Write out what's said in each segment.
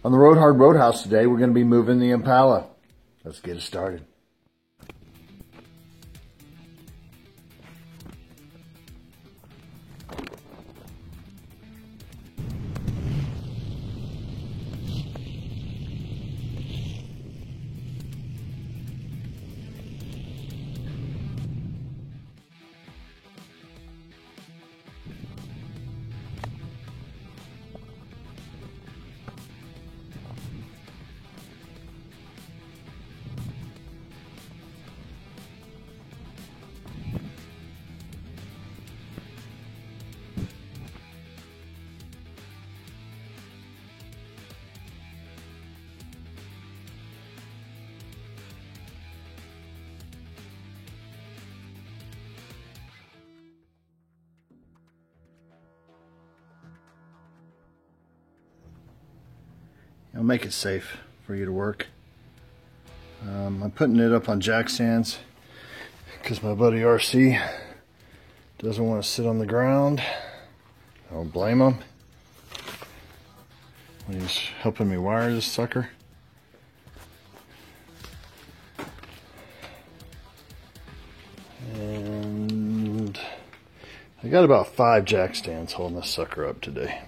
On the Road Hard Roadhouse today, we're going to be moving the Impala. Let's get it started. I'll make it safe for you to work. I'm putting it up on jack stands because my buddy RC doesn't want to sit on the ground. I don't blame him. He's helping me wire this sucker. And I got about 5 jack stands holding this sucker up today.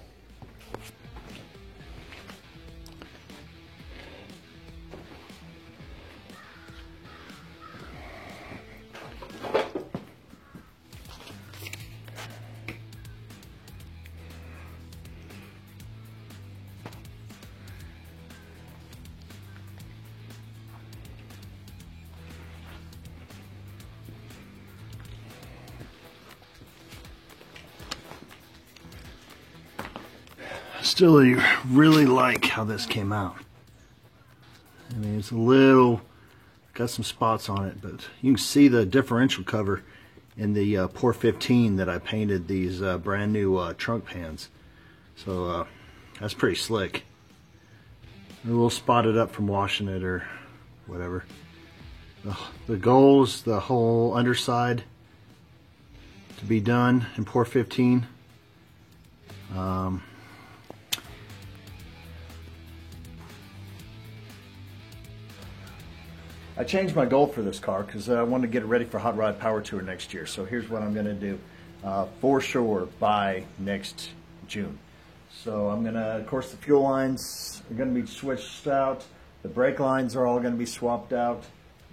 Still really like how this came out. I mean, it's a little, got some spots on it, but you can see the differential cover in the Pour 15 that I painted these brand new trunk pans. So that's pretty slick. A little spotted up from washing it or whatever. The goal is the whole underside to be done in Pour 15. I changed my goal for this car because I wanted to get it ready for Hot Rod Power Tour next year. So here's what I'm going to do for sure by next June. So I'm going to, of course, the fuel lines are going to be switched out. The brake lines are all going to be swapped out.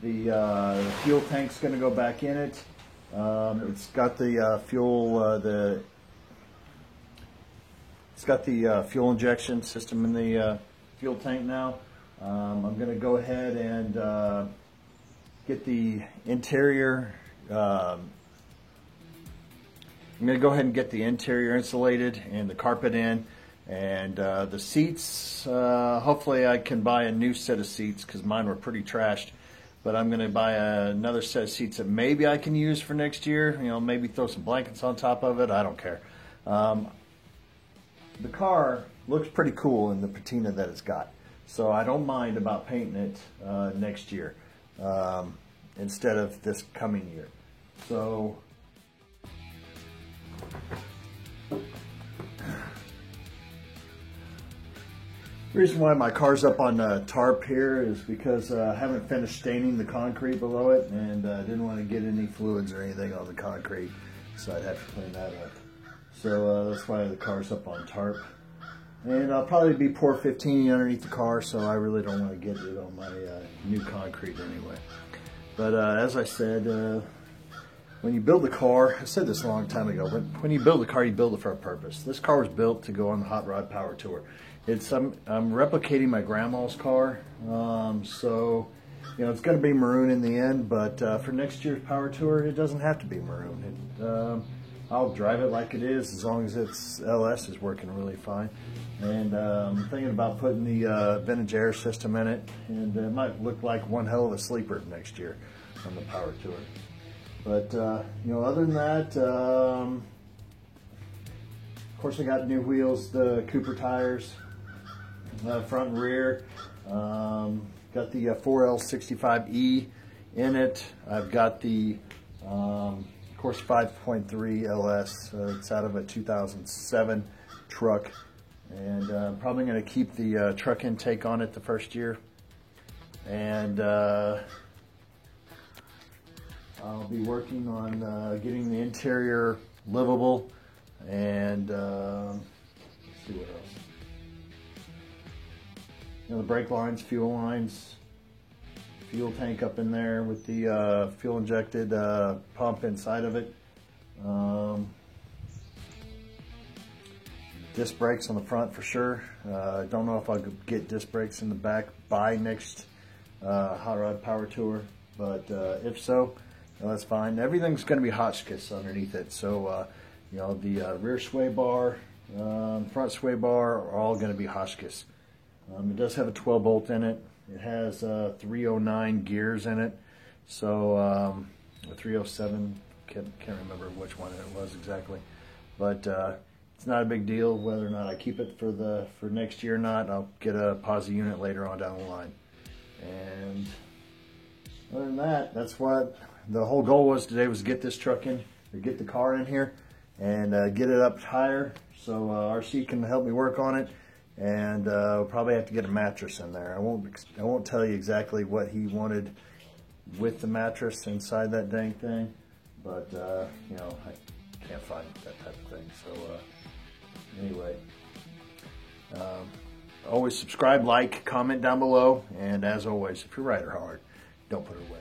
The fuel tank's going to go back in it. It's got the fuel injection system in the fuel tank now. I'm going to go ahead and get the interior. I'm going to go ahead and get the interior insulated and the carpet in, and the seats. Hopefully, I can buy a new set of seats because mine were pretty trashed. But I'm going to buy another set of seats that maybe I can use for next year. You know, maybe throw some blankets on top of it. I don't care. The car looks pretty cool in the patina that it's got. So I don't mind about painting it next year instead of this coming year. So the reason why my car's up on tarp here is because I haven't finished staining the concrete below it, and I didn't want to get any fluids or anything on the concrete, so I'd have to clean that up. So that's why the car's up on tarp. And I'll probably be Pour 15 underneath the car, so I really don't want to get it on my new concrete anyway. But as I said, when you build a car, I said this a long time ago, when you build a car, you build it for a purpose. This car was built to go on the Hot Rod Power Tour. I'm replicating my grandma's car, so you know it's going to be maroon in the end, but for next year's Power Tour, it doesn't have to be maroon. I'll drive it like it is as long as its LS is working really fine. And I'm thinking about putting the vintage air system in it, and it might look like one hell of a sleeper next year on the Power Tour. But you know, other than that, of course, I got new wheels, the Cooper tires, front and rear. Got the 4L65E in it. I've got the of course 5.3 LS. It's out of a 2007 truck. And I'm probably going to keep the truck intake on it the first year. And I'll be working on getting the interior livable. And let's see what else. You know, the brake lines, fuel lines, fuel tank up in there with the fuel injected pump inside of it. Disc brakes on the front for sure. I don't know if I'll get disc brakes in the back by next Hot Rod Power Tour, but if so, that's fine. Everything's going to be Hotchkiss underneath it. So, you know, the rear sway bar, front sway bar are all going to be Hotchkiss. It does have a 12 bolt in it. It has 309 gears in it. So, 307, can't remember which one it was exactly. But it's not a big deal whether or not I keep it for next year or not. I'll get a posi unit later on down the line. And other than that, that's what the whole goal was today, was to get this truck in, or get the car in here, and get it up higher so RC can help me work on it. And we'll probably have to get a mattress in there. I won't tell you exactly what he wanted with the mattress inside that dang thing, but you know, I can't find that type of thing. So anyway, always subscribe, like, comment down below, and as always, if you're right or hard, don't put it away.